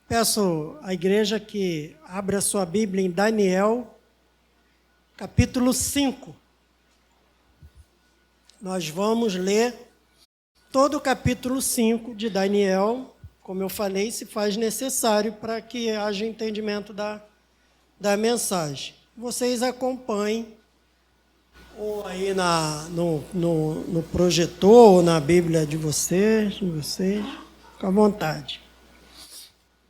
Peço à igreja que abra sua Bíblia em Daniel, capítulo 5. Nós vamos ler todo o capítulo 5 de Daniel, como eu falei, se faz necessário para que haja entendimento da mensagem. Vocês acompanhem, ou aí no projetor, ou na Bíblia de vocês, fica à vontade.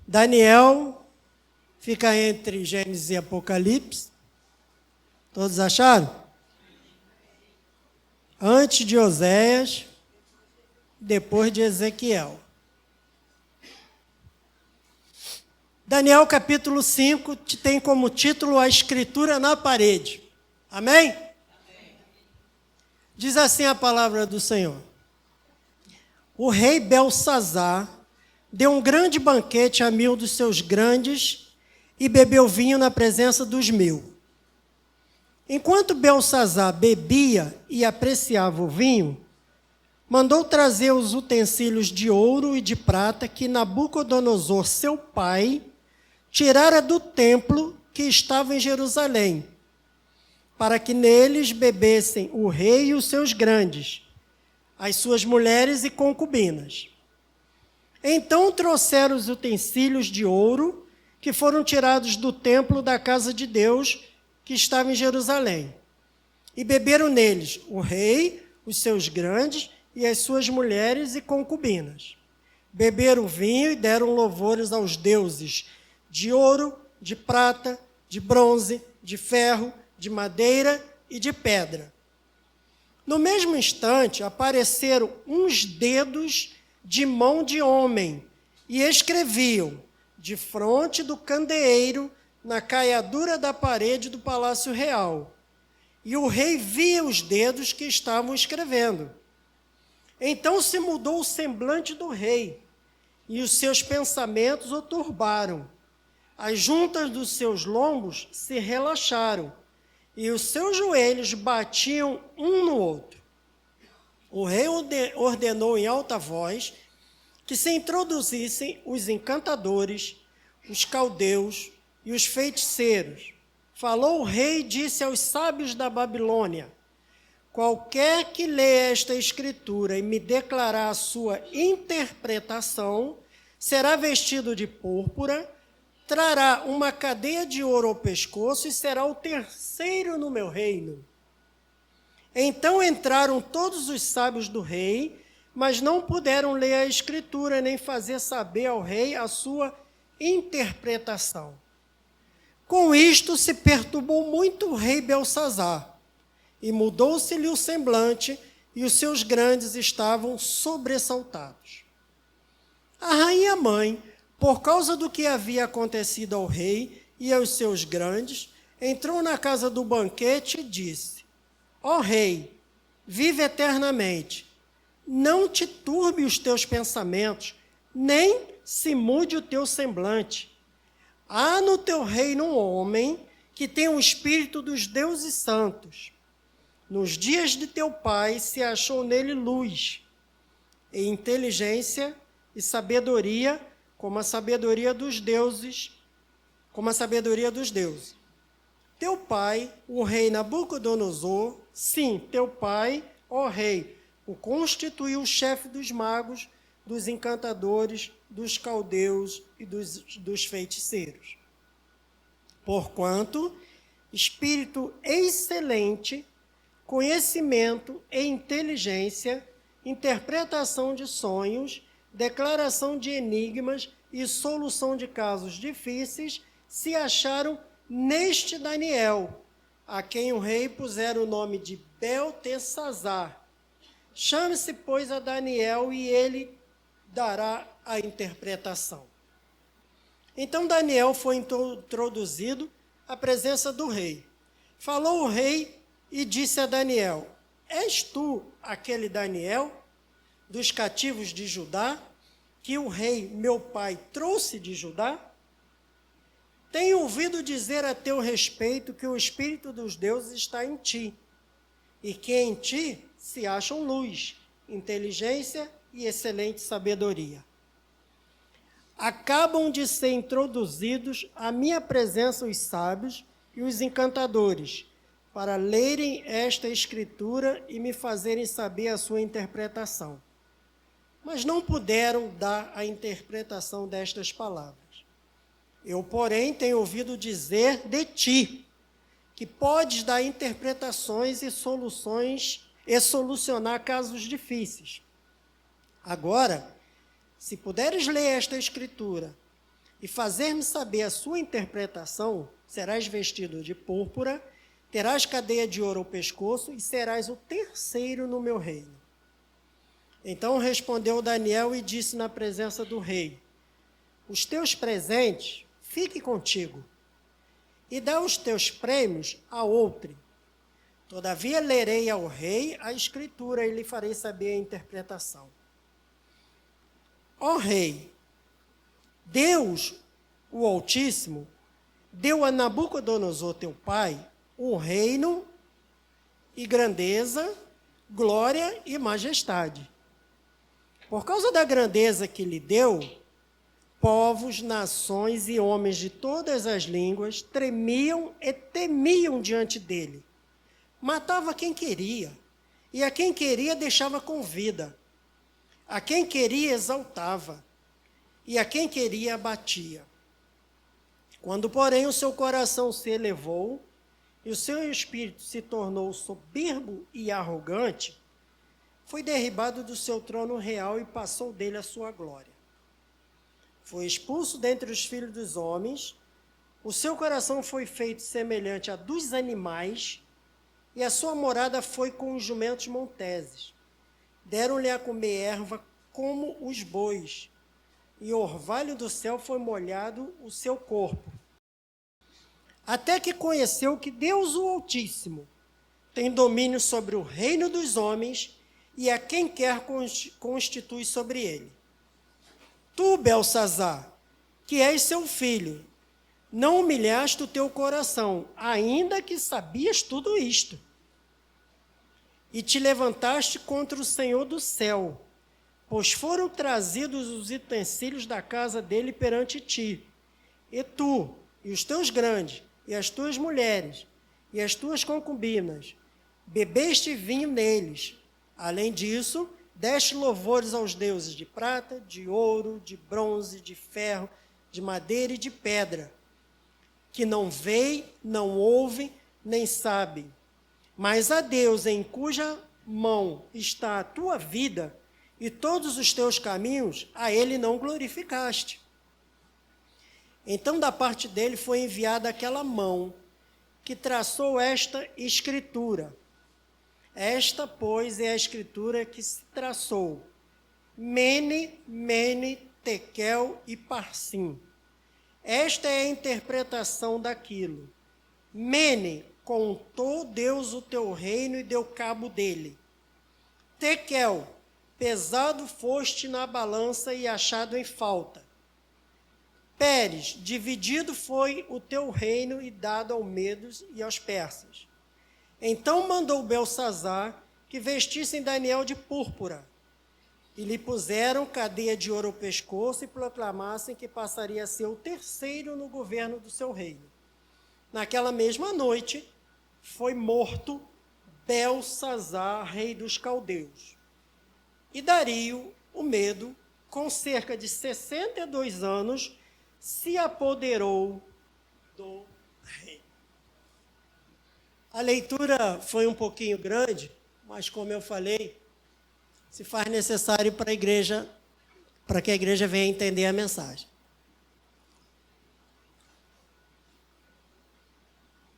Daniel fica entre Gênesis e Apocalipse. Todos acharam? Antes de Oséias, depois de Ezequiel. Daniel capítulo 5 tem como título A Escritura na Parede. Amém? Amém. Diz assim a palavra do Senhor. O rei Belsazar deu um grande banquete a 1000 dos seus grandes e bebeu vinho na presença dos 1000. Enquanto Belsazar bebia e apreciava o vinho, mandou trazer os utensílios de ouro e de prata que Nabucodonosor, seu pai, tirara do templo que estava em Jerusalém, para que neles bebessem o rei e os seus grandes, as suas mulheres e concubinas. Então trouxeram os utensílios de ouro que foram tirados do templo da casa de Deus que estava em Jerusalém. E beberam neles o rei, os seus grandes e as suas mulheres e concubinas. Beberam vinho e deram louvores aos deuses de ouro, de prata, de bronze, de ferro, de madeira e de pedra. No mesmo instante, apareceram uns dedos de mão de homem, e escreviam defronte do candeeiro na caiadura da parede do palácio real. E o rei via os dedos que estavam escrevendo. Então se mudou o semblante do rei, e os seus pensamentos o turbaram. As juntas dos seus lombos se relaxaram, e os seus joelhos batiam um no outro. O rei ordenou em alta voz que se introduzissem os encantadores, os caldeus e os feiticeiros. Falou o rei e disse aos sábios da Babilônia: qualquer que lê esta escritura e me declarar a sua interpretação, será vestido de púrpura, trará uma cadeia de ouro ao pescoço e será o terceiro no meu reino. Então entraram todos os sábios do rei, mas não puderam ler a escritura, nem fazer saber ao rei a sua interpretação. Com isto se perturbou muito o rei Belsazar, e mudou-se-lhe o semblante, e os seus grandes estavam sobressaltados. A rainha mãe, por causa do que havia acontecido ao rei e aos seus grandes, entrou na casa do banquete e disse: ó rei, vive eternamente. Não te turbe os teus pensamentos, nem se mude o teu semblante. Há no teu reino um homem que tem o espírito dos deuses santos. Nos dias de teu pai se achou nele luz, e inteligência e sabedoria, como a sabedoria dos deuses, Teu pai, o rei Nabucodonosor, sim, teu pai, ó rei, o constituiu chefe dos magos, dos encantadores, dos caldeus e dos feiticeiros. Porquanto, espírito excelente, conhecimento e inteligência, interpretação de sonhos, declaração de enigmas e solução de casos difíceis, se acharam neste Daniel, a quem o rei pusera o nome de Beltesazar. Chame-se, pois, a Daniel, e ele dará a interpretação. Então Daniel foi introduzido à presença do rei. Falou o rei e disse a Daniel: és tu aquele Daniel dos cativos de Judá, que o rei, meu pai, trouxe de Judá? Tenho ouvido dizer a teu respeito que o Espírito dos deuses está em ti, e que em ti se acham luz, inteligência e excelente sabedoria. acabam de ser introduzidos à minha presença os sábios e os encantadores, para lerem esta escritura e me fazerem saber a sua interpretação. Mas não puderam dar a interpretação destas palavras. Eu, porém, tenho ouvido dizer de ti, que podes dar interpretações e soluções e solucionar casos difíceis. Agora, se puderes ler esta escritura e fazer-me saber a sua interpretação, serás vestido de púrpura, terás cadeia de ouro ao pescoço e serás o terceiro no meu reino. Então respondeu Daniel e disse na presença do rei: os teus presentes fiquem contigo, e dá os teus prêmios a outro. Todavia lerei ao rei a escritura e lhe farei saber a interpretação. Ó rei, Deus, o Altíssimo, deu a Nabucodonosor, teu pai, o reino e grandeza, glória e majestade. Por causa da grandeza que lhe deu, povos, nações e homens de todas as línguas tremiam e temiam diante dele. Matava quem queria, e a quem queria deixava com vida. A quem queria exaltava, e a quem queria abatia. Quando, porém, o seu coração se elevou, e o seu espírito se tornou soberbo e arrogante, foi derribado do seu trono real e passou dele a sua glória. Foi expulso dentre os filhos dos homens, o seu coração foi feito semelhante a dos animais, e a sua morada foi com os jumentos monteses. Deram-lhe a comer erva como os bois, e o orvalho do céu foi molhado o seu corpo. Até que conheceu que Deus, o Altíssimo, tem domínio sobre o reino dos homens e a quem quer constitui sobre ele. Tu, Belsazar, que és seu filho, não humilhaste o teu coração, ainda que sabias tudo isto. E te levantaste contra o Senhor do céu, pois foram trazidos os utensílios da casa dele perante ti. E tu, e os teus grandes, e as tuas mulheres, e as tuas concubinas, bebeste vinho neles. Além disso, deste louvores aos deuses de prata, de ouro, de bronze, de ferro, de madeira e de pedra, que não veem, não ouvem, nem sabem. Mas a Deus, em cuja mão está a tua vida e todos os teus caminhos, a ele não glorificaste. Então, da parte dele foi enviada aquela mão que traçou esta escritura. Esta, pois, é a escritura que se traçou. Mene, Mene, Tekel e Parsim. Esta é a interpretação daquilo. Mene, contou Deus o teu reino e deu cabo dele. Tekel, pesado foste na balança e achado em falta. Pérez, dividido foi o teu reino e dado aos medos e aos persas. Então mandou Belsazar que vestissem Daniel de púrpura, e lhe puseram cadeia de ouro ao pescoço e proclamassem que passaria a ser o terceiro no governo do seu reino. Naquela mesma noite, foi morto Belsazar, rei dos caldeus. E Dario, o Medo, com cerca de 62 anos, se apoderou do reino. A leitura foi um pouquinho grande, mas como eu falei, se faz necessário para a igreja, para que a igreja venha entender a mensagem.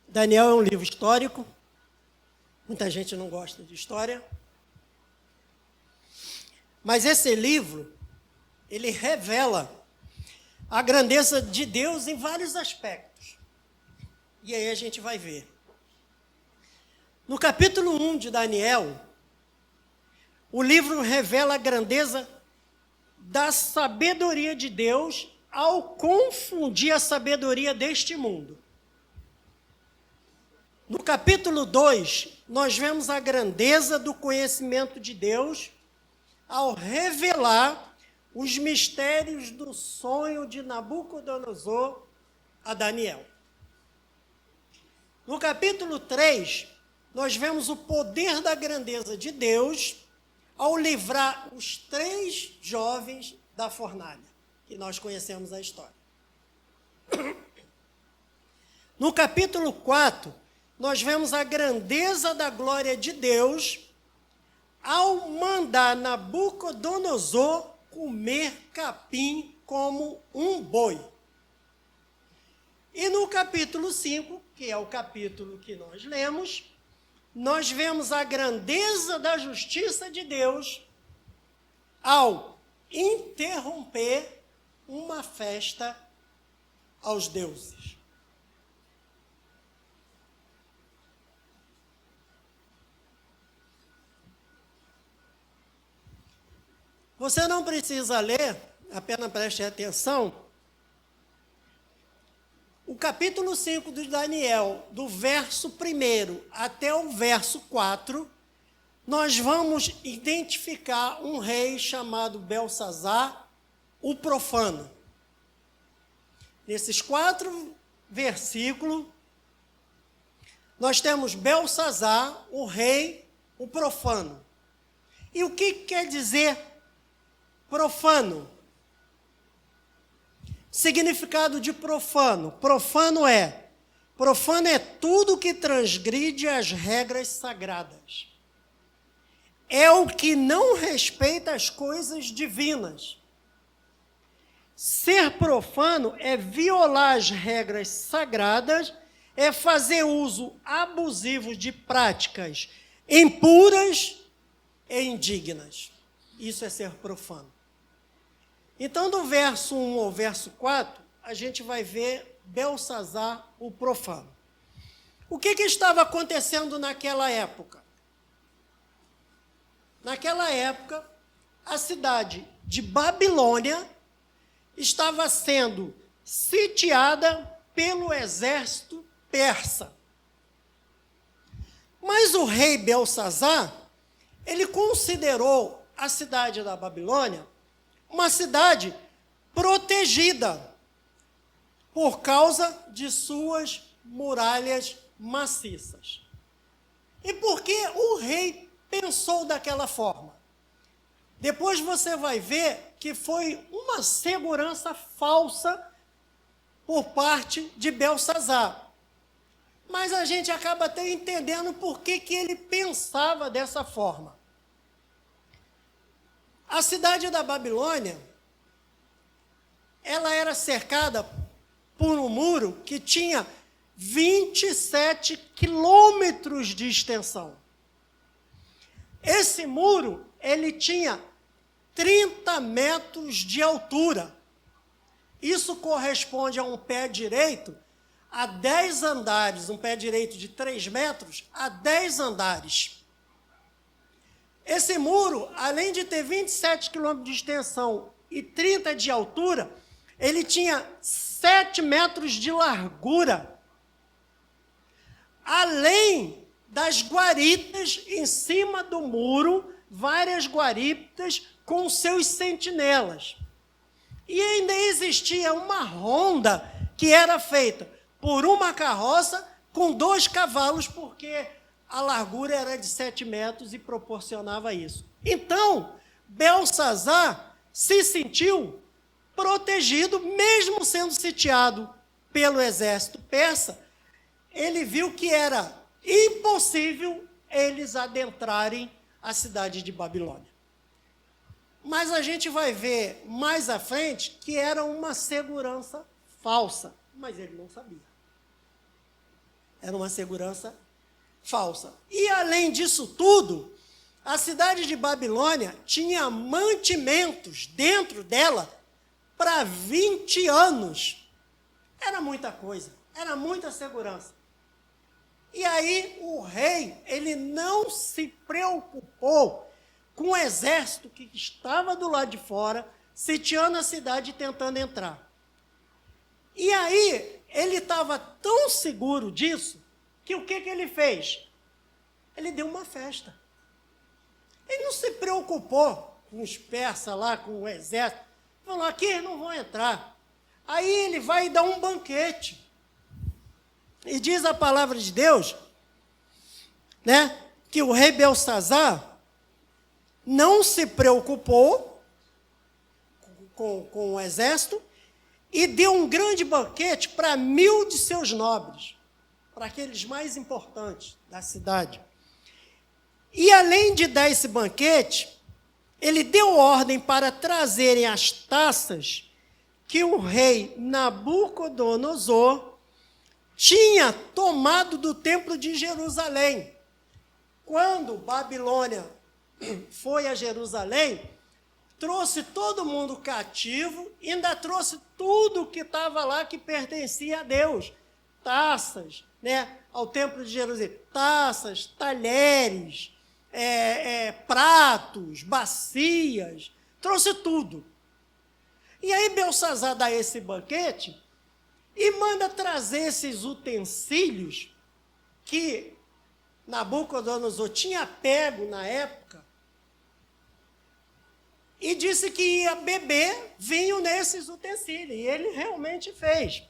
Daniel é um livro histórico, muita gente não gosta de história, mas esse livro, ele revela a grandeza de Deus em vários aspectos. E aí a gente vai ver. No capítulo 1 de Daniel, o livro revela a grandeza da sabedoria de Deus ao confundir a sabedoria deste mundo. No capítulo 2, nós vemos a grandeza do conhecimento de Deus ao revelar os mistérios do sonho de Nabucodonosor a Daniel. No capítulo 3, nós vemos o poder da grandeza de Deus ao livrar os 3 jovens da fornalha, que nós conhecemos a história. No capítulo 4, nós vemos a grandeza da glória de Deus ao mandar Nabucodonosor comer capim como um boi. E no capítulo 5, que é o capítulo que nós lemos, nós vemos a grandeza da justiça de Deus ao interromper uma festa aos deuses. Você não precisa ler, apenas preste atenção. O capítulo 5 de Daniel, do verso 1 até o verso 4, nós vamos identificar um rei chamado Belsazar, o profano. Nesses 4 versículos, nós temos Belsazar, o rei, o profano. E o que quer dizer profano? Significado de profano. Profano é tudo que transgride as regras sagradas. É o que não respeita as coisas divinas. Ser profano é violar as regras sagradas, é fazer uso abusivo de práticas impuras e indignas. Isso é ser profano. Então, do verso 1 ao verso 4, a gente vai ver Belsazar, o profano. O que estava acontecendo naquela época? Naquela época, a cidade de Babilônia estava sendo sitiada pelo exército persa. Mas o rei Belsazar, ele considerou a cidade da Babilônia uma cidade protegida por causa de suas muralhas maciças. E por que o rei pensou daquela forma? Depois você vai ver que foi uma segurança falsa por parte de Belsazar. Mas a gente acaba até entendendo por que ele pensava dessa forma. A cidade da Babilônia, ela era cercada por um muro que tinha 27 quilômetros de extensão. Esse muro, ele tinha 30 metros de altura. Isso corresponde a um pé direito a 10 andares, um pé direito de 3 metros a 10 andares. Esse muro, além de ter 27 quilômetros de extensão e 30 de altura, ele tinha 7 metros de largura. Além das guaritas em cima do muro, várias guaritas com seus sentinelas. E ainda existia uma ronda que era feita por uma carroça com 2 cavalos, porque a largura era de 7 metros e proporcionava isso. Então, Belsazar se sentiu protegido, mesmo sendo sitiado pelo exército persa. Ele viu que era impossível eles adentrarem a cidade de Babilônia. Mas a gente vai ver mais à frente que era uma segurança falsa, mas ele não sabia. Era uma segurança falsa. E além disso tudo, a cidade de Babilônia tinha mantimentos dentro dela para 20 anos. Era muita coisa, era muita segurança. E aí o rei, ele não se preocupou com o exército que estava do lado de fora, sitiando a cidade e tentando entrar. E aí ele estava tão seguro disso, que o que ele fez? Ele deu uma festa. Ele não se preocupou com os persas lá, com o exército. Falou, aqui eles não vão entrar. Aí ele vai dar um banquete. E diz a palavra de Deus, né, que o rei Belsazar não se preocupou com o exército e deu um grande banquete para 1000 de seus nobres, para aqueles mais importantes da cidade. E além de dar esse banquete, ele deu ordem para trazerem as taças que o rei Nabucodonosor tinha tomado do templo de Jerusalém. Quando Babilônia foi a Jerusalém, trouxe todo mundo cativo, ainda trouxe tudo que estava lá que pertencia a Deus. Taças, né, ao templo de Jerusalém, taças, talheres, pratos, bacias, trouxe tudo. E aí Belsazar dá esse banquete e manda trazer esses utensílios que Nabucodonosor tinha pego na época e disse que ia beber vinho nesses utensílios. E ele realmente fez.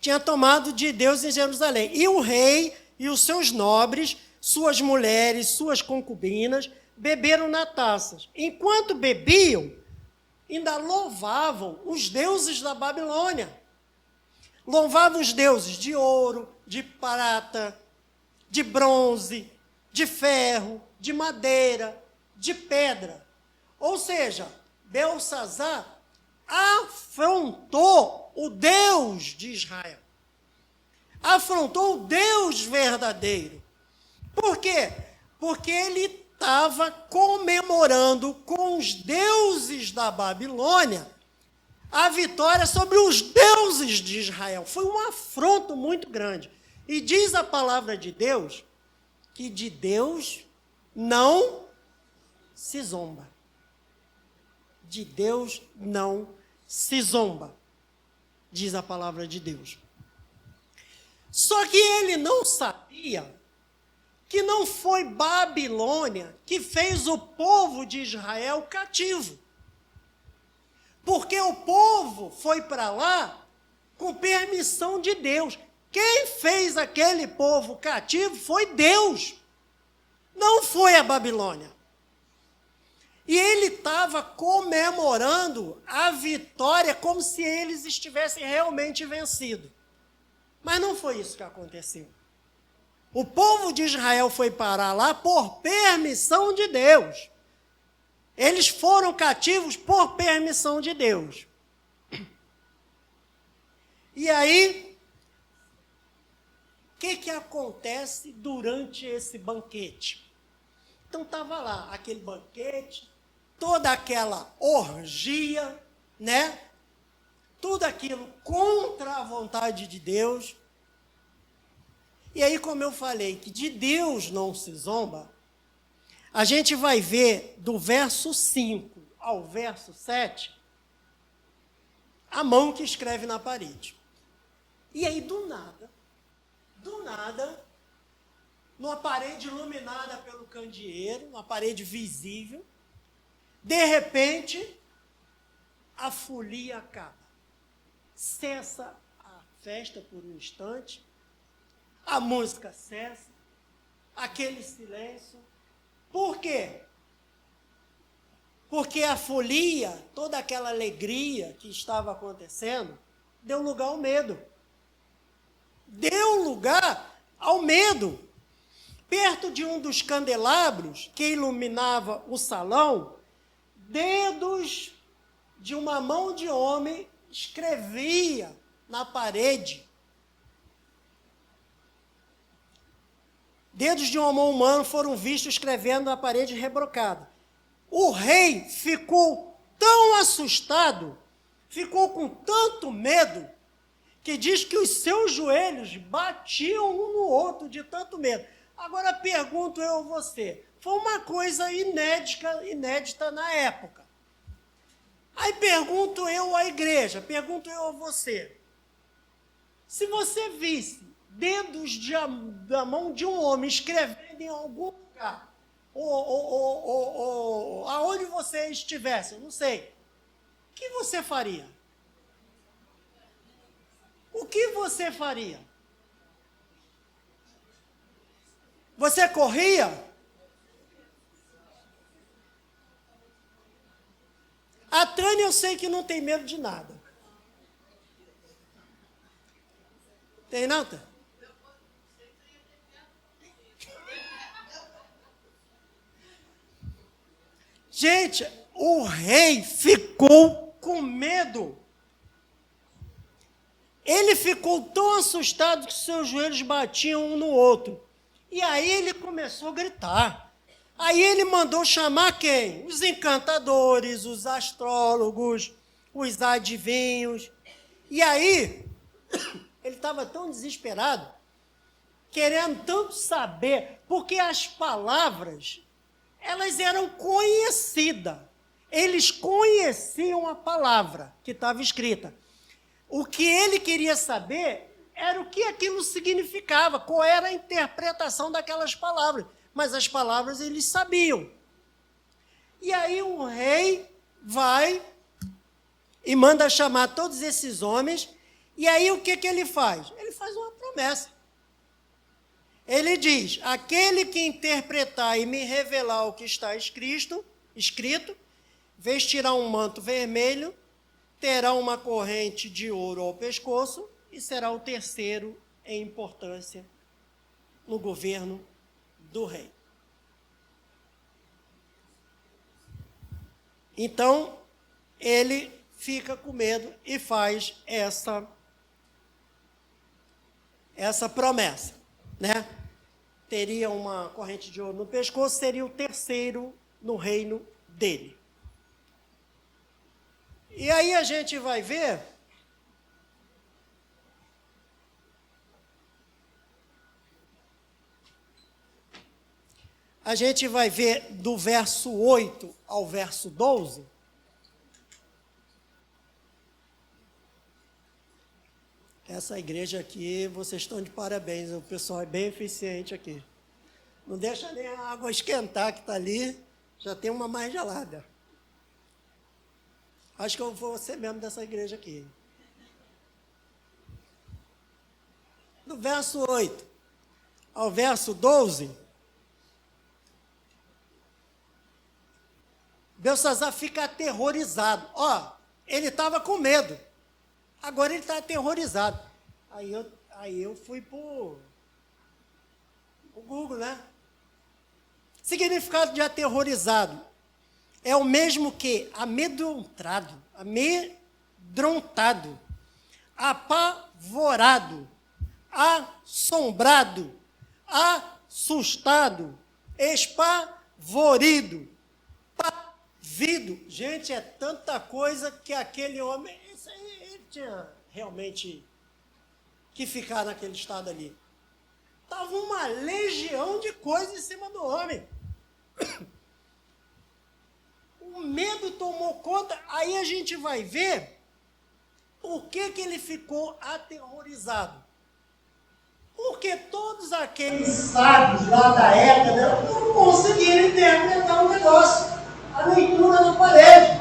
Tinha tomado de Deus em Jerusalém. E o rei e os seus nobres, suas mulheres, suas concubinas, beberam na taças. Enquanto bebiam, ainda louvavam os deuses da Babilônia. Louvavam os deuses de ouro, de prata, de bronze, de ferro, de madeira, de pedra. Ou seja, Belsazar afrontou o Deus de Israel. Afrontou o Deus verdadeiro. Por quê? Porque ele estava comemorando com os deuses da Babilônia a vitória sobre os deuses de Israel. Foi um afronto muito grande. E diz a palavra de Deus que de Deus não se zomba. De Deus não se zomba, diz a palavra de Deus. Só que ele não sabia que não foi Babilônia que fez o povo de Israel cativo. Porque o povo foi para lá com permissão de Deus. Quem fez aquele povo cativo foi Deus, não foi a Babilônia. E ele estava comemorando a vitória como se eles estivessem realmente vencidos. Mas não foi isso que aconteceu. O povo de Israel foi parar lá por permissão de Deus. Eles foram cativos por permissão de Deus. E aí, o que acontece durante esse banquete? Então estava lá aquele banquete, toda aquela orgia, né? Tudo aquilo contra a vontade de Deus. E aí, como eu falei, que de Deus não se zomba, a gente vai ver do verso 5 ao verso 7, a mão que escreve na parede. E aí, do nada, numa parede iluminada pelo candeeiro, uma parede visível, de repente, a folia acaba. Cessa a festa por um instante, a música cessa, aquele silêncio. Por quê? Porque a folia, toda aquela alegria que estava acontecendo, deu lugar ao medo. Deu lugar ao medo. Perto de um dos candelabros que iluminava o salão, dedos de uma mão de homem escrevia na parede. Dedos de uma mão humana foram vistos escrevendo na parede rebrocada. O rei ficou tão assustado, ficou com tanto medo, que diz que os seus joelhos batiam um no outro de tanto medo. Agora pergunto eu a você, foi uma coisa inédita na época. Aí pergunto eu à igreja, pergunto eu a você, se você visse dedos da mão de um homem escrevendo em algum lugar, ou aonde você estivesse, não sei, o que você faria? O que você faria? Você corria? A Tânia eu sei que não tem medo de nada. Tem não, Tânia? Gente, o rei ficou com medo. Ele ficou tão assustado que seus joelhos batiam um no outro. E aí ele começou a gritar. Aí ele mandou chamar quem? Os encantadores, os astrólogos, os adivinhos. E aí, ele estava tão desesperado, querendo tanto saber, porque as palavras, elas eram conhecidas. Eles conheciam a palavra que estava escrita. O que ele queria saber era o que aquilo significava, qual era a interpretação daquelas palavras. Mas as palavras eles sabiam. E aí o rei vai e manda chamar todos esses homens, e aí o que ele faz? Ele faz uma promessa. Ele diz, aquele que interpretar e me revelar o que está escrito, vestirá um manto vermelho, terá uma corrente de ouro ao pescoço e será o terceiro em importância no governo do rei. Então, ele fica com medo e faz essa promessa, né? Teria uma corrente de ouro no pescoço, seria o terceiro no reino dele. E aí a gente vai ver do verso 8 ao verso 12. Essa igreja aqui, vocês estão de parabéns, o pessoal é bem eficiente aqui. Não deixa nem a água esquentar que está ali, já tem uma mais gelada. Acho que eu vou ser mesmo dessa igreja aqui. Do verso 8 ao verso 12, Belsassar fica aterrorizado. Ó, ele estava com medo. Agora ele está aterrorizado. Aí eu fui para o Google, né? Significado de aterrorizado é o mesmo que amedrontado, apavorado, assombrado, assustado, espavorido, pavido. Gente, é tanta coisa que aquele homem, ele tinha realmente que ficar naquele estado ali. Estava uma legião de coisas em cima do homem. O medo tomou conta. Aí a gente vai ver por que ele ficou aterrorizado. Porque todos aqueles sábios lá da época não conseguiram interpretar o negócio, a leitura na parede.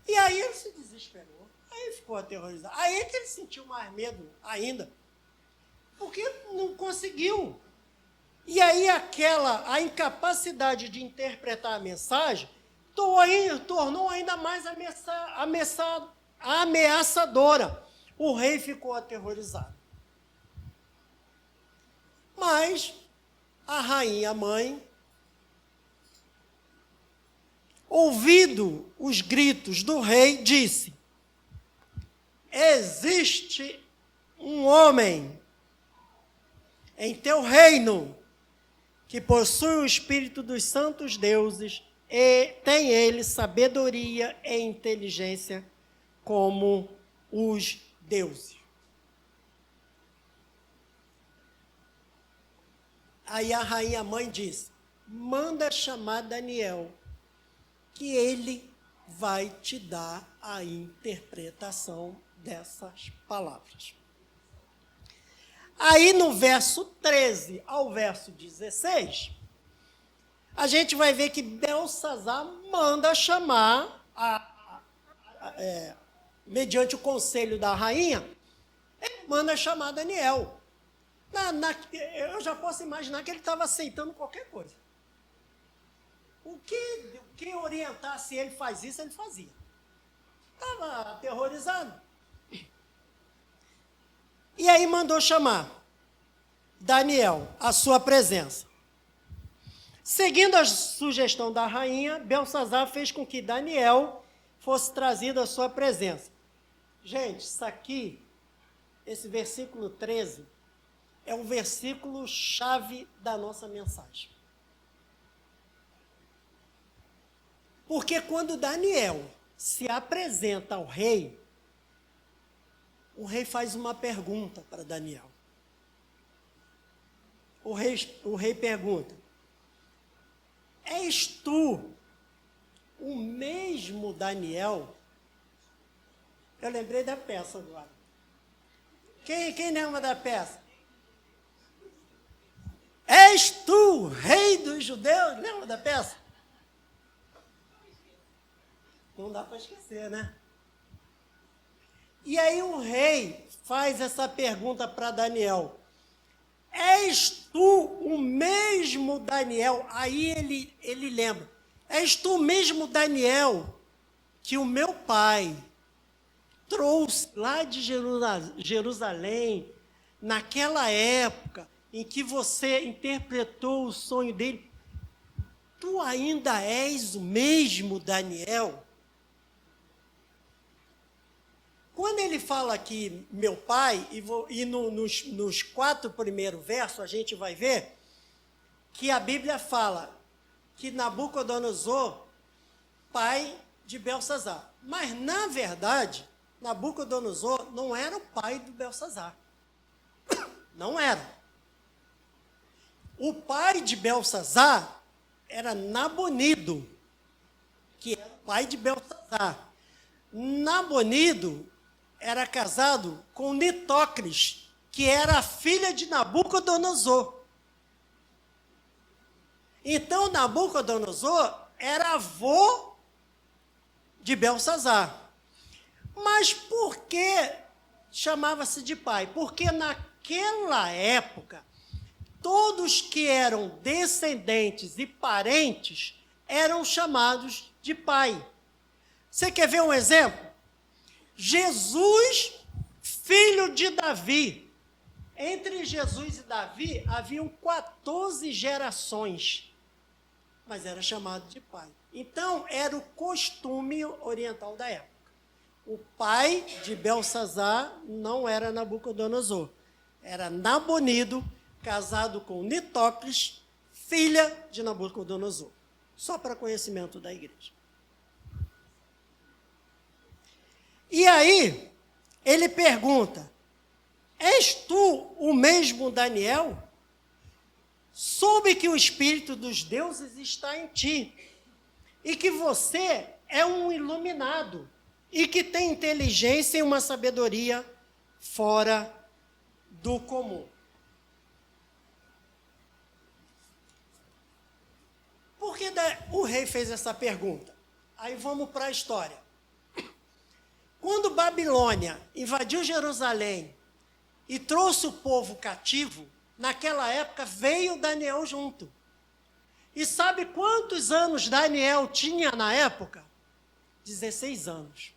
E aí ele se desesperou. Aí ele ficou aterrorizado. Aí é que ele sentiu mais medo ainda. Porque não conseguiu. E aí a incapacidade de interpretar a mensagem tornou ainda mais ameaçadora. O rei ficou aterrorizado. Mas a rainha mãe, ouvindo os gritos do rei, disse: existe um homem em teu reino que possui o espírito dos santos deuses e tem ele sabedoria e inteligência como os deuses. Aí a rainha mãe disse: manda chamar Daniel, que ele vai te dar a interpretação dessas palavras. Aí no verso 13 ao verso 16, a gente vai ver que Belsazar manda chamar, mediante o conselho da rainha, ele manda chamar Daniel. Eu já posso imaginar que ele estava aceitando qualquer coisa. O que orientasse ele faz isso, ele fazia. Estava aterrorizado. E aí mandou chamar Daniel à sua presença. Seguindo a sugestão da rainha, Belsazar fez com que Daniel fosse trazido à sua presença. Gente, isso aqui, esse versículo 13, é o versículo chave da nossa mensagem. Porque quando Daniel se apresenta ao rei, o rei faz uma pergunta para Daniel. O rei pergunta: és tu o mesmo Daniel? Eu lembrei da peça agora. Quem lembra da peça? És tu, rei dos judeus? Lembra da peça? Não dá para esquecer, né? E aí o rei faz essa pergunta para Daniel: és tu o mesmo Daniel? Aí ele lembra: és tu o mesmo Daniel que o meu pai trouxe lá de Jerusalém, naquela época em que você interpretou o sonho dele? Tu ainda és o mesmo Daniel? Quando ele fala aqui, meu pai, nos 4 primeiros versos, a gente vai ver que a Bíblia fala que Nabucodonosor, pai de Belsazar. Mas, na verdade, Nabucodonosor não era o pai do Belsazar. Não era. O pai de Belsazar era Nabonido, que era o pai de Belsazar. Nabonido era casado com Nitócris, que era a filha de Nabucodonosor. Então, Nabucodonosor era avô de Belsazar. Mas por que chamava-se de pai? Porque naquela época, todos que eram descendentes e parentes eram chamados de pai. Você quer ver um exemplo? Jesus, filho de Davi. Entre Jesus e Davi, haviam 14 gerações, mas era chamado de pai. Então, era o costume oriental da época. O pai de Belsazar não era Nabucodonosor, era Nabonido, casado com Nitócris, filha de Nabucodonosor. Só para conhecimento da igreja. E aí, ele pergunta: és tu o mesmo Daniel? Soube que o Espírito dos deuses está em ti, e que você é um iluminado, e que tem inteligência e uma sabedoria fora do comum. Por que o rei fez essa pergunta? Aí vamos para a história. Quando Babilônia invadiu Jerusalém e trouxe o povo cativo, naquela época veio Daniel junto. E sabe quantos anos Daniel tinha na época? 16 anos.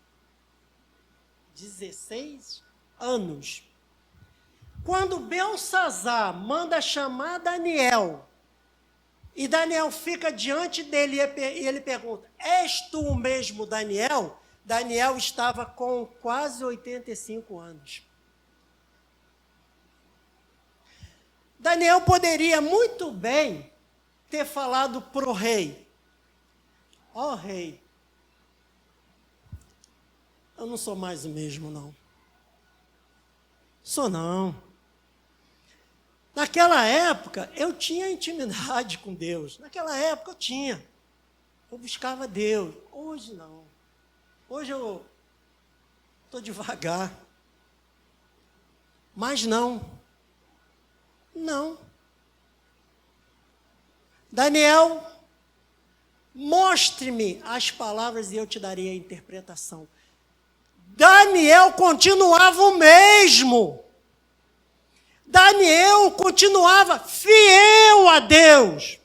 16 anos. Quando Belsazar manda chamar Daniel, e Daniel fica diante dele e ele pergunta: és tu o mesmo Daniel? Daniel estava com quase 85 anos. Daniel poderia muito bem ter falado para o rei: ó rei, eu não sou mais o mesmo, não. Sou não. Naquela época, eu tinha intimidade com Deus. Naquela época, eu tinha. Eu buscava Deus. Hoje, não. Hoje eu estou devagar. Mas não. Não. Daniel mostre-me as palavras e eu te darei a interpretação. Daniel continuava o mesmo. Daniel continuava fiel a Deus.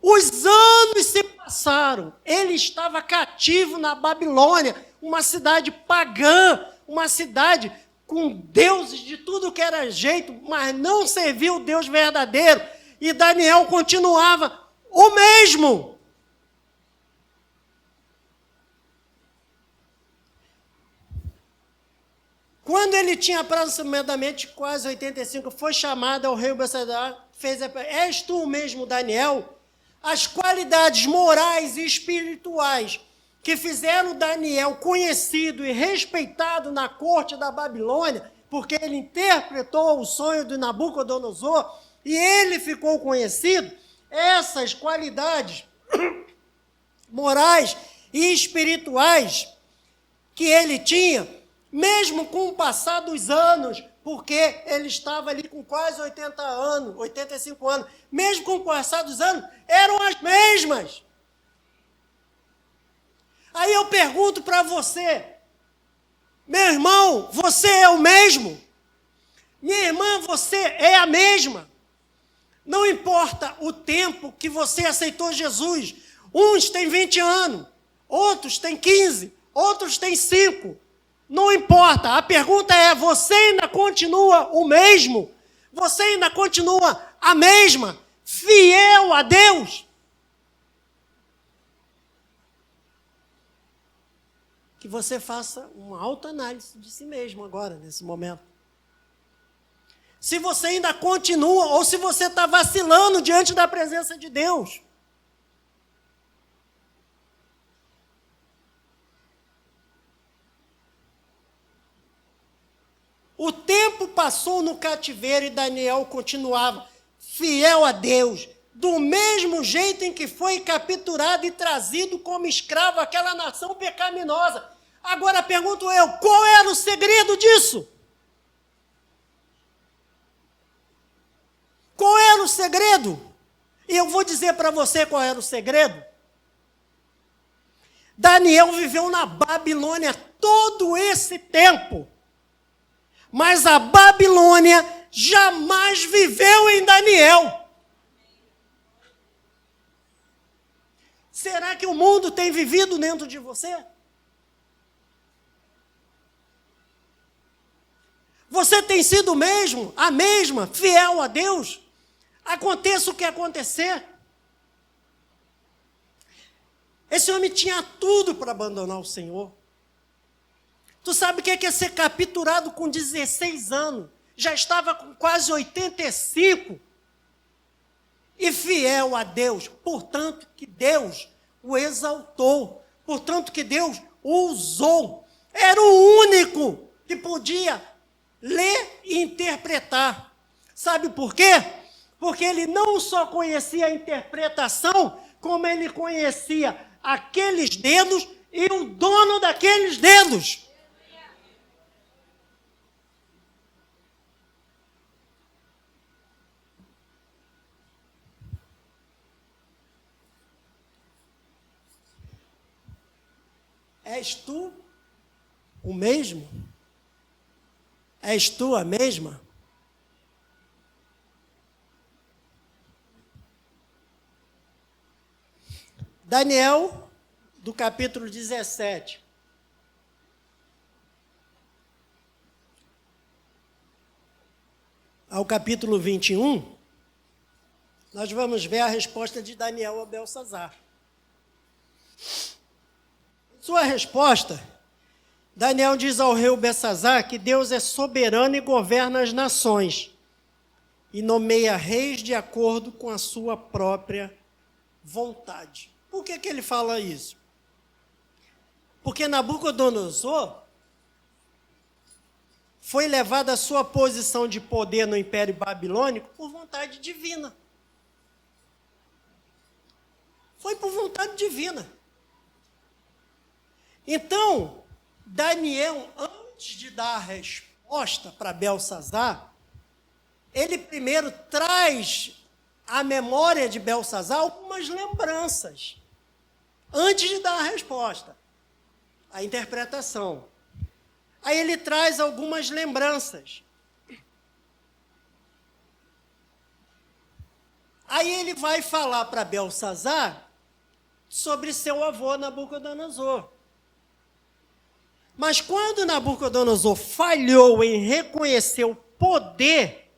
Os anos se passaram. Ele estava cativo na Babilônia, uma cidade pagã, uma cidade com deuses de tudo que era jeito, mas não serviu o Deus verdadeiro. E Daniel continuava o mesmo. Quando ele tinha aproximadamente quase 85, foi chamado ao rei Belsazar, fez a pergunta: és tu mesmo, Daniel? As qualidades morais e espirituais que fizeram Daniel conhecido e respeitado na corte da Babilônia, porque ele interpretou o sonho de Nabucodonosor e ele ficou conhecido, essas qualidades morais e espirituais que ele tinha, mesmo com o passar dos anos, porque ele estava ali com quase 80 anos, 85 anos, mesmo com o passar dos anos, eram as mesmas. Aí eu pergunto para você, meu irmão, você é o mesmo? Minha irmã, você é a mesma? Não importa o tempo que você aceitou Jesus, uns têm 20 anos, outros têm 15, outros têm 5, não importa, a pergunta é, você ainda continua o mesmo? Você ainda continua a mesma, fiel a Deus? Que você faça uma autoanálise de si mesmo agora, nesse momento. Se você ainda continua, ou se você está vacilando diante da presença de Deus. O tempo passou no cativeiro e Daniel continuava fiel a Deus, do mesmo jeito em que foi capturado e trazido como escravo àquela nação pecaminosa. Agora pergunto eu, qual era o segredo disso? Qual era o segredo? E eu vou dizer para você qual era o segredo. Daniel viveu na Babilônia todo esse tempo. Mas a Babilônia jamais viveu em Daniel. Será que o mundo tem vivido dentro de você? Você tem sido o mesmo, a mesma, fiel a Deus? Aconteça o que acontecer. Esse homem tinha tudo para abandonar o Senhor. Tu sabe o que é ser capturado com 16 anos? Já estava com quase 85. E fiel a Deus. Portanto, que Deus o exaltou. Portanto, que Deus o usou. Era o único que podia ler e interpretar. Sabe por quê? Porque ele não só conhecia a interpretação, como ele conhecia aqueles dedos e o dono daqueles dedos. És tu o mesmo? És tu a mesma? Daniel, do capítulo 17. Ao capítulo 21, nós vamos ver a resposta de Daniel a Belsazar. Sua resposta, Daniel diz ao rei Belsazar que Deus é soberano e governa as nações e nomeia reis de acordo com a sua própria vontade. Por que ele fala isso? Porque Nabucodonosor foi levado à sua posição de poder no Império Babilônico por vontade divina. Foi por vontade divina. Então, Daniel, antes de dar a resposta para Belsazar, ele primeiro traz à memória de Belsazar algumas lembranças. antes de dar a resposta, a interpretação. Aí ele traz algumas lembranças. Aí ele vai falar para Belsazar sobre seu avô Nabucodonosor. Mas quando Nabucodonosor falhou em reconhecer o poder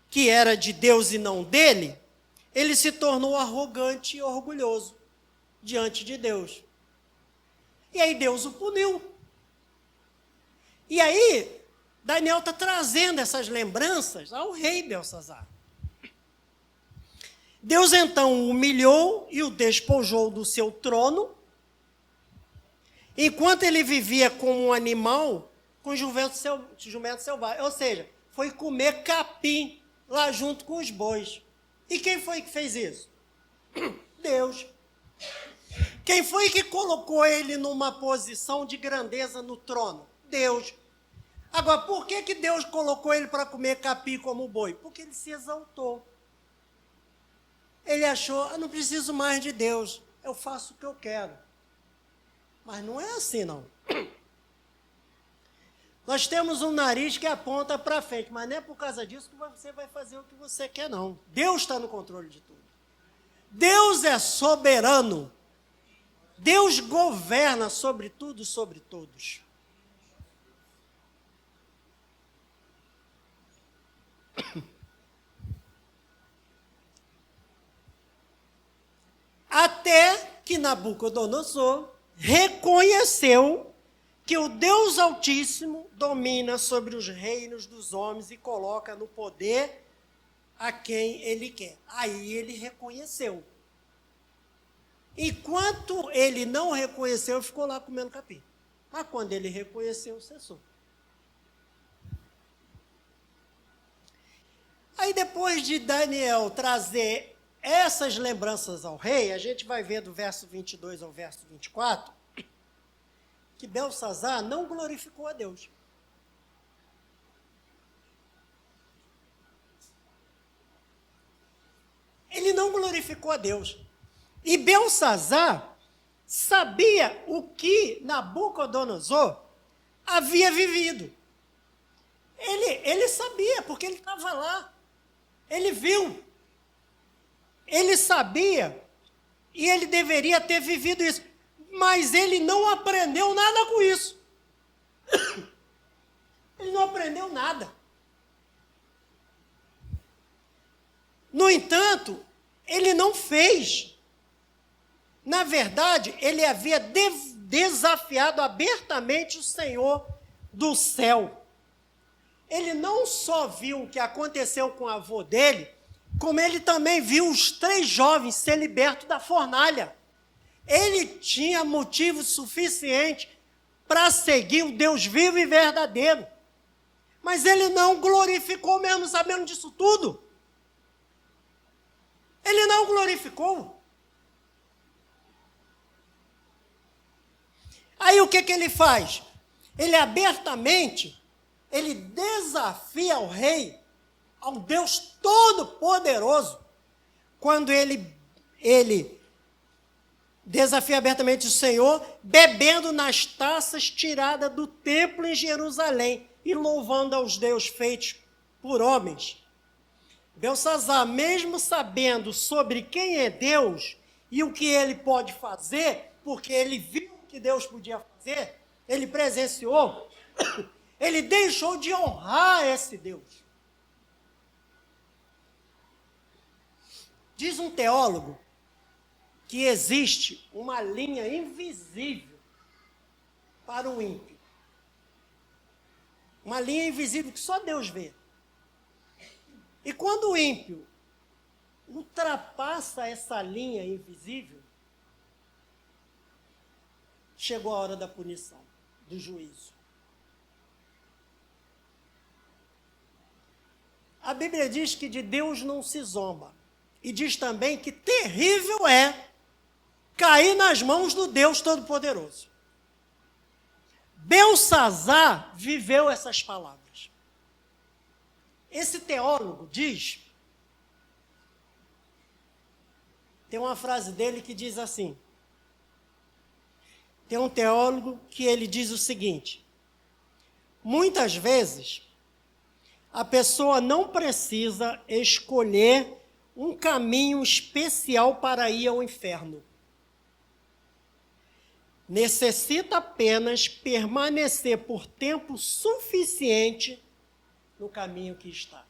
que era de Deus e não dele, ele se tornou arrogante e orgulhoso diante de Deus. E aí Deus o puniu. E aí Daniel está trazendo essas lembranças ao rei Belsazar. Deus então o humilhou e o despojou do seu trono, enquanto ele vivia como um animal com jumento selvagem. Ou seja, foi comer capim lá junto com os bois. E quem foi que fez isso? Deus. Quem foi que colocou ele numa posição de grandeza no trono? Deus. Agora, por que Deus colocou ele para comer capim como boi? Porque ele se exaltou. Ele achou, não preciso mais de Deus, eu faço o que eu quero. Mas não é assim, não. Nós temos um nariz que aponta para frente, mas não é por causa disso que você vai fazer o que você quer, não. Deus está no controle de tudo. Deus é soberano. Deus governa sobre tudo e sobre todos. Até que Nabucodonosor reconheceu que o Deus Altíssimo domina sobre os reinos dos homens e coloca no poder a quem ele quer. Aí ele reconheceu. Enquanto ele não reconheceu, ficou lá comendo capim. Mas quando ele reconheceu, cessou. Aí depois de Daniel trazer essas lembranças ao rei, a gente vai ver do verso 22 ao verso 24, que Belsazar não glorificou a Deus. Ele não glorificou a Deus. E Belsazar sabia o que Nabucodonosor havia vivido. Ele sabia, porque ele estava lá. Ele viu. Ele sabia e ele deveria ter vivido isso. Mas ele não aprendeu nada com isso. Ele não aprendeu nada. No entanto, ele não fez. Na verdade, ele havia desafiado abertamente o Senhor do céu. Ele não só viu o que aconteceu com o avô dele, como ele também viu os 3 jovens ser libertos da fornalha. Ele tinha motivo suficiente para seguir o Deus vivo e verdadeiro. Mas ele não glorificou mesmo sabendo disso tudo. Ele não glorificou. Aí o que ele faz? Ele abertamente, ele desafia o rei, ao Deus Todo-Poderoso, quando ele desafia abertamente o Senhor, bebendo nas taças tiradas do templo em Jerusalém e louvando aos deuses feitos por homens. Belsazar, mesmo sabendo sobre quem é Deus e o que ele pode fazer, porque ele viu o que Deus podia fazer, ele presenciou, ele deixou de honrar esse Deus. Diz um teólogo que existe uma linha invisível para o ímpio. Uma linha invisível que só Deus vê. E quando o ímpio ultrapassa essa linha invisível, chegou a hora da punição, do juízo. A Bíblia diz que de Deus não se zomba. E diz também que terrível é cair nas mãos do Deus Todo-Poderoso. Belsazar viveu essas palavras. Esse teólogo diz, tem uma frase dele que diz assim: Tem um teólogo que ele diz o seguinte: muitas vezes a pessoa não precisa escolher um caminho especial para ir ao inferno. Necessita apenas permanecer por tempo suficiente no caminho que está.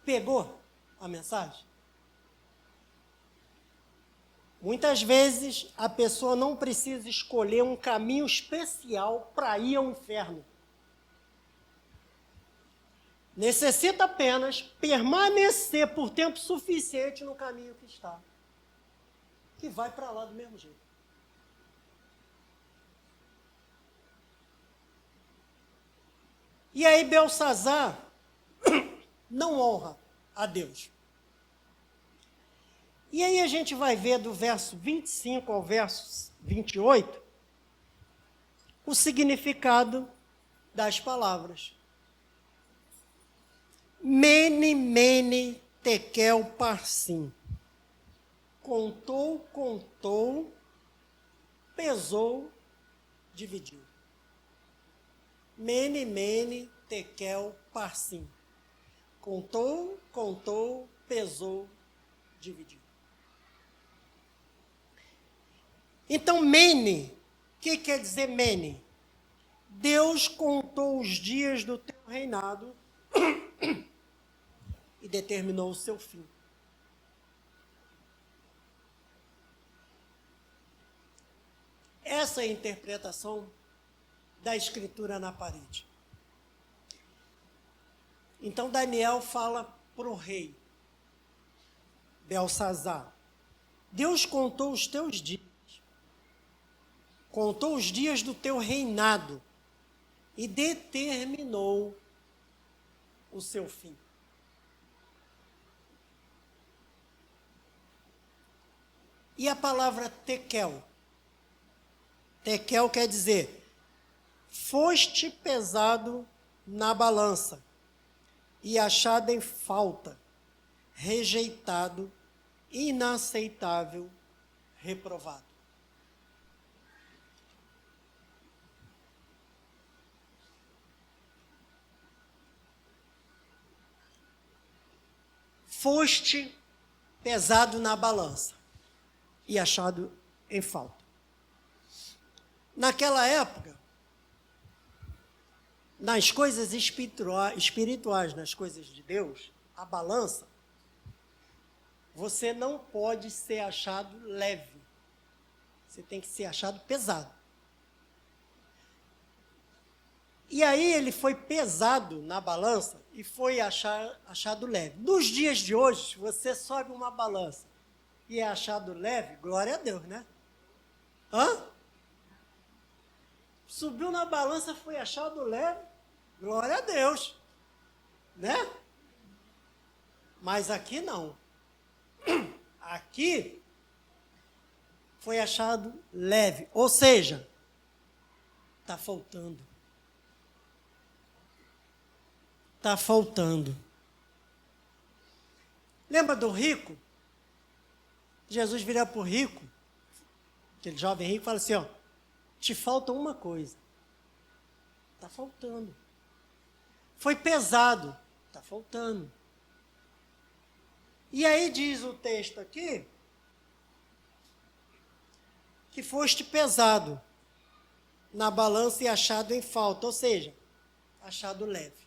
Pegou a mensagem? Muitas vezes a pessoa não precisa escolher um caminho especial para ir ao inferno. Necessita apenas permanecer por tempo suficiente no caminho que está, que vai para lá do mesmo jeito. E aí Belsazar não honra a Deus. E aí a gente vai ver do verso 25 ao verso 28 o significado das palavras. Mene, mene, tekel, parsim. Contou, contou, pesou, dividiu. Mene, mene, tekel, parsim. Contou, contou, pesou, dividiu. Então, mene, o que quer dizer mene? Deus contou os dias do teu reinado e determinou o seu fim. Essa é a interpretação da escritura na parede. Então Daniel fala para o rei Belsazar: Deus contou os teus dias, contou os dias do teu reinado e determinou o seu fim. E a palavra tekel? Tekel quer dizer: foste pesado na balança e achado em falta, rejeitado, inaceitável, reprovado. Foste pesado na balança e achado em falta. Naquela época, nas coisas espirituais, nas coisas de Deus, a balança, você não pode ser achado leve. Você tem que ser achado pesado. E aí ele foi pesado na balança e foi achado leve. Nos dias de hoje, se você sobe uma balança e é achado leve, glória a Deus, né? Subiu na balança, foi achado leve, glória a Deus, né? Mas aqui não. Aqui foi achado leve, ou seja, está faltando. Está faltando. Lembra do rico? Jesus vira para o rico, aquele jovem rico, e fala assim, ó, te falta uma coisa. Está faltando. Foi pesado. Está faltando. E aí diz o texto aqui, que foste pesado na balança e achado em falta, ou seja, achado leve.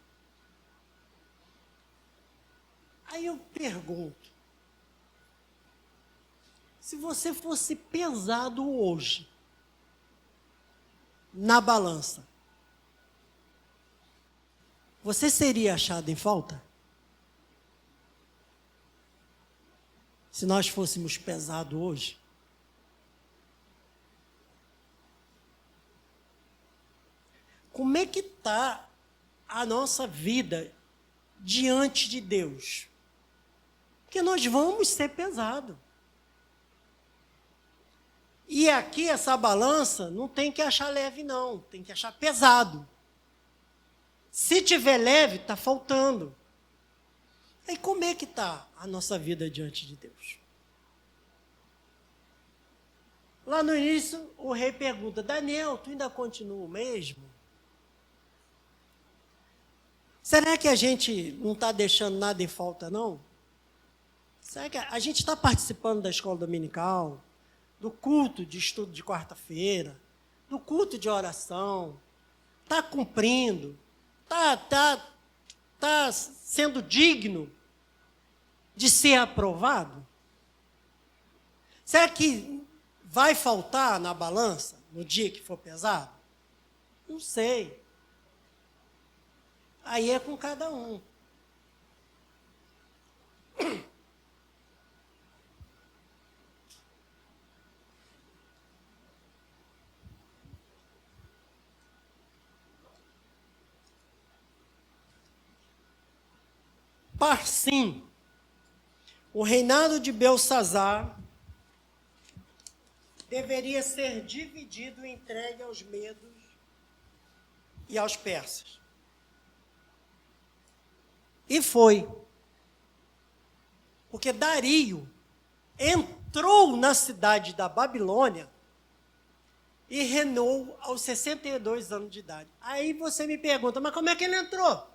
Aí eu pergunto, se você fosse pesado hoje, na balança, você seria achado em falta? Se nós fôssemos pesados hoje? Como é que está a nossa vida diante de Deus? Porque nós vamos ser pesados. E aqui essa balança não tem que achar leve não, tem que achar pesado. Se tiver leve, está faltando. Aí como é que está a nossa vida diante de Deus? Lá no início, o rei pergunta, Daniel, tu ainda continua o mesmo? Será que a gente não está deixando nada em falta, não? Será que a gente está participando da escola dominical, do culto de estudo de quarta-feira, do culto de oração, está cumprindo, está sendo digno de ser aprovado? Será que vai faltar na balança no dia que for pesado? Não sei. Aí é com cada um. Parsim, o reinado de Belsazar deveria ser dividido e entregue aos medos e aos persas. E foi. Porque Dario entrou na cidade da Babilônia e reinou aos 62 anos de idade. Aí você me pergunta, mas como é que ele entrou?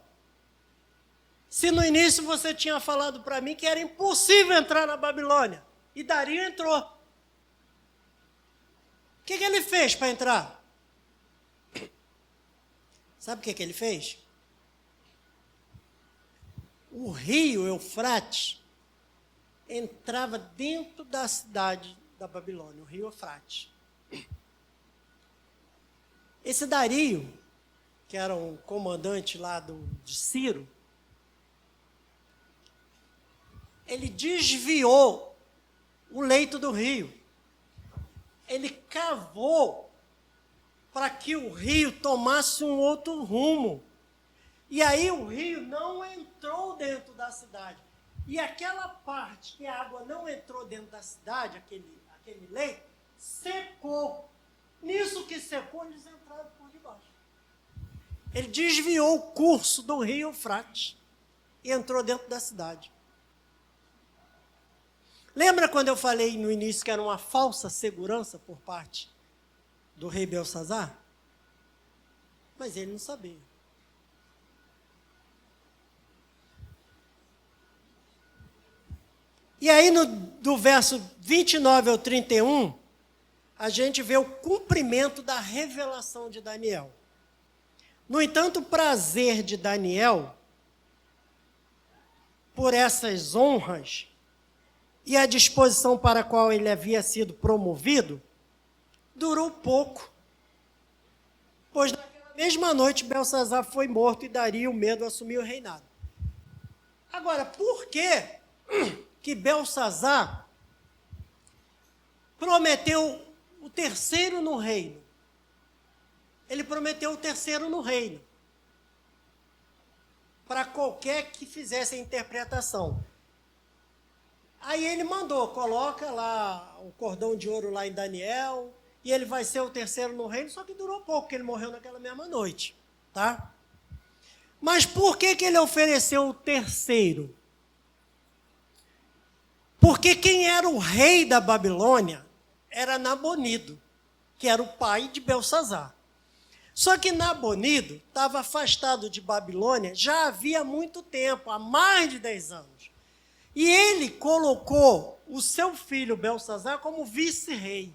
Se no início você tinha falado para mim que era impossível entrar na Babilônia. E Dario entrou. O que ele fez para entrar? Sabe o que ele fez? O rio Eufrates entrava dentro da cidade da Babilônia, o rio Eufrates. Esse Dario, que era um comandante lá de Ciro, ele desviou o leito do rio. Ele cavou para que o rio tomasse um outro rumo. E aí o rio não entrou dentro da cidade. E aquela parte que a água não entrou dentro da cidade, aquele leito, secou. Nisso que secou, eles entraram por debaixo. Ele desviou o curso do rio Eufrates e entrou dentro da cidade. Lembra quando eu falei no início que era uma falsa segurança por parte do rei Belsazar? Mas ele não sabia. E aí, do verso 29 ao 31, a gente vê o cumprimento da revelação de Daniel. No entanto, o prazer de Daniel por essas honras e a disposição para a qual ele havia sido promovido, durou pouco. Pois naquela mesma noite, Belsazar foi morto e Dario, o medo, assumiu o reinado. Agora, por que Belsazar prometeu o terceiro no reino? Ele prometeu o terceiro no reino. Para qualquer que fizesse a interpretação. Aí ele mandou, coloca lá o cordão de ouro lá em Daniel, e ele vai ser o terceiro no reino, só que durou pouco, porque ele morreu naquela mesma noite, tá? Mas por que ele ofereceu o terceiro? Porque quem era o rei da Babilônia era Nabonido, que era o pai de Belsazar. Só que Nabonido estava afastado de Babilônia já havia muito tempo, há mais de 10 anos. E ele colocou o seu filho Belsazar como vice-rei.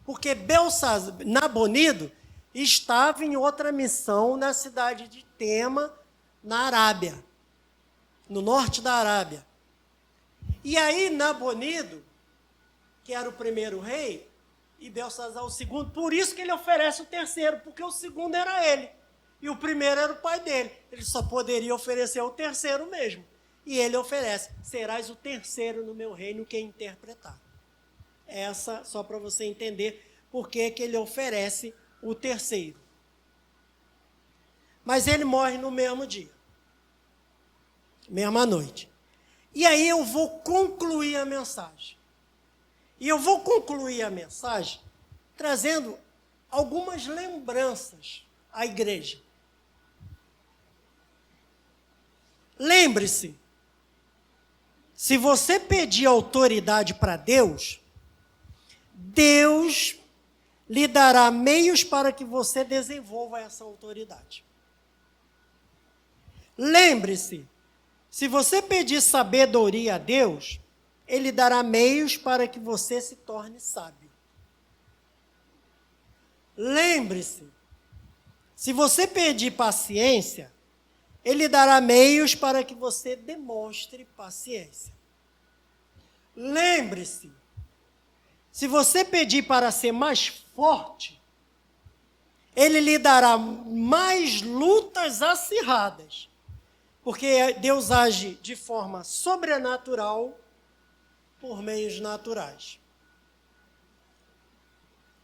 Porque Nabonido estava em outra missão na cidade de Tema, na Arábia, no norte da Arábia. E aí Nabonido, que era o primeiro rei, e Belsazar o segundo, por isso que ele oferece o terceiro, porque o segundo era ele, e o primeiro era o pai dele. Ele só poderia oferecer o terceiro mesmo. E ele oferece, serás o terceiro no meu reino que interpretar. Essa, só para você entender por que ele oferece o terceiro. Mas ele morre no mesmo dia, mesma noite. E aí eu vou concluir a mensagem. E eu vou concluir a mensagem trazendo algumas lembranças à igreja. Lembre-se, se você pedir autoridade para Deus, Deus lhe dará meios para que você desenvolva essa autoridade. Lembre-se, se você pedir sabedoria a Deus, Ele dará meios para que você se torne sábio. Lembre-se, se você pedir paciência, Ele dará meios para que você demonstre paciência. Lembre-se, se você pedir para ser mais forte, Ele lhe dará mais lutas acirradas, porque Deus age de forma sobrenatural por meios naturais.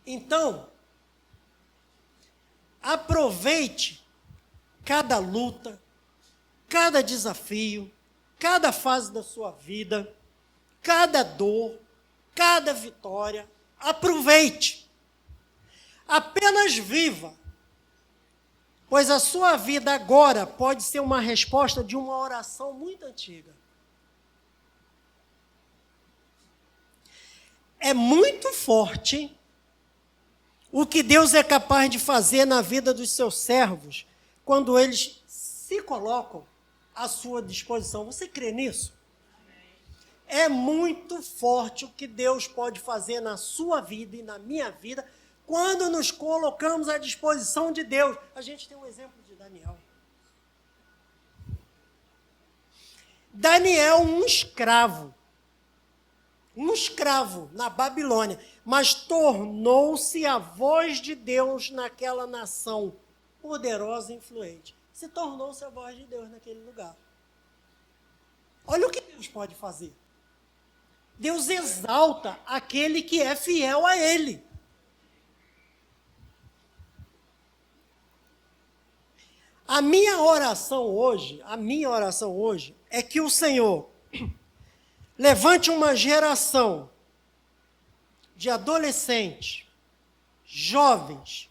Então, aproveite cada luta, cada desafio, cada fase da sua vida, cada dor, cada vitória. Aproveite. Apenas viva, pois a sua vida agora pode ser uma resposta de uma oração muito antiga. É muito forte o que Deus é capaz de fazer na vida dos seus servos quando eles se colocam à sua disposição. Você crê nisso? É muito forte o que Deus pode fazer na sua vida e na minha vida quando nos colocamos à disposição de Deus. A gente tem um exemplo de Daniel. Daniel, um escravo na Babilônia, mas tornou-se a voz de Deus naquela nação poderosa e influente. Se tornou-se a voz de Deus naquele lugar. Olha o que Deus pode fazer. Deus exalta aquele que é fiel a Ele. A minha oração hoje é que o Senhor levante uma geração de adolescentes, jovens,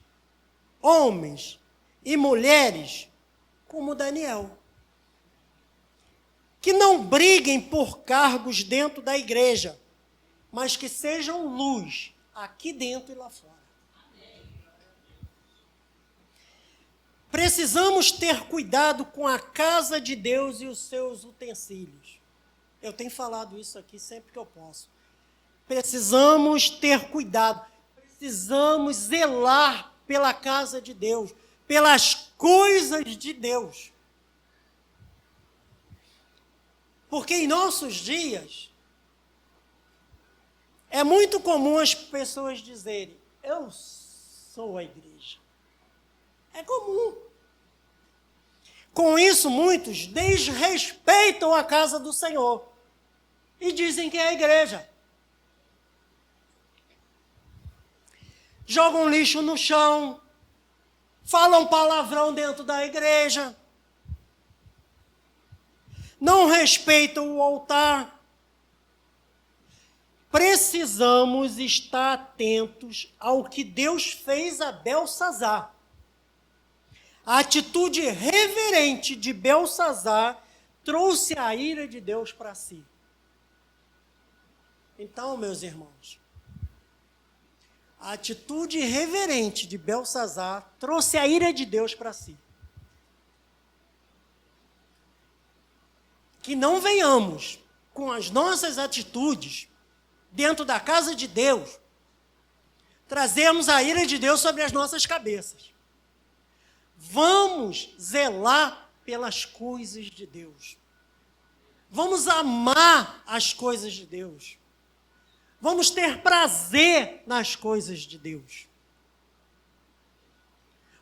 homens e mulheres como Daniel, que não briguem por cargos dentro da igreja, mas que sejam luz aqui dentro e lá fora. Precisamos ter cuidado com a casa de Deus e os seus utensílios. Eu tenho falado isso aqui sempre que eu posso. Precisamos ter cuidado. Precisamos zelar pela casa de Deus, pelas coisas de Deus. Porque em nossos dias, é muito comum as pessoas dizerem, eu sou a igreja. É comum. Com isso, muitos desrespeitam a casa do Senhor e dizem que é a igreja. Jogam lixo no chão, falam palavrão dentro da igreja, não respeitam o altar. Precisamos estar atentos ao que Deus fez a Beltsazar. A atitude reverente de Beltsazar trouxe a ira de Deus para si. Então, meus irmãos, a atitude reverente de Beltsazar trouxe a ira de Deus para si. Que não venhamos com as nossas atitudes dentro da casa de Deus, trazermos a ira de Deus sobre as nossas cabeças. Vamos zelar pelas coisas de Deus. Vamos amar as coisas de Deus. Vamos ter prazer nas coisas de Deus.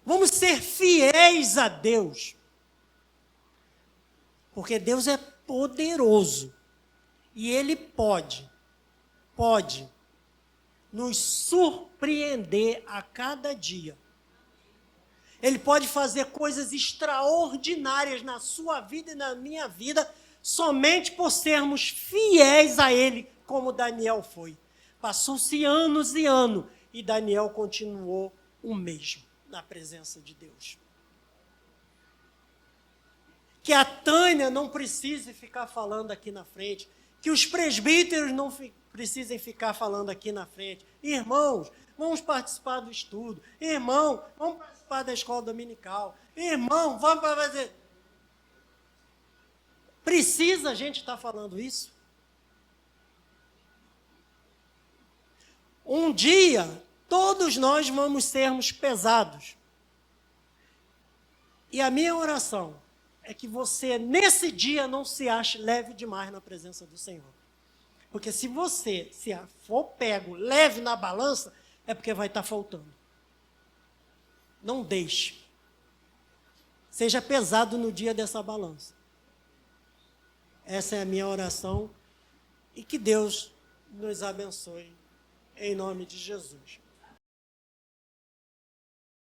Vamos ser fiéis a Deus. Porque Deus é poderoso. E Ele pode nos surpreender a cada dia. Ele pode fazer coisas extraordinárias na sua vida e na minha vida, somente por sermos fiéis a Ele, como Daniel foi. Passou-se anos e anos, e Daniel continuou o mesmo, na presença de Deus. Que a Tânia não precise ficar falando aqui na frente, que os presbíteros não precisem ficar falando aqui na frente. Irmãos, vamos participar do estudo. Irmão, vamos participar da escola dominical. Irmão, vamos fazer... Precisa a gente estar falando isso? Um dia, todos nós vamos sermos pesados. E a minha oração é que você, nesse dia, não se ache leve demais na presença do Senhor. Porque se você for pego leve na balança, é porque vai estar faltando. Não deixe. Seja pesado no dia dessa balança. Essa é a minha oração. E que Deus nos abençoe. Em nome de Jesus.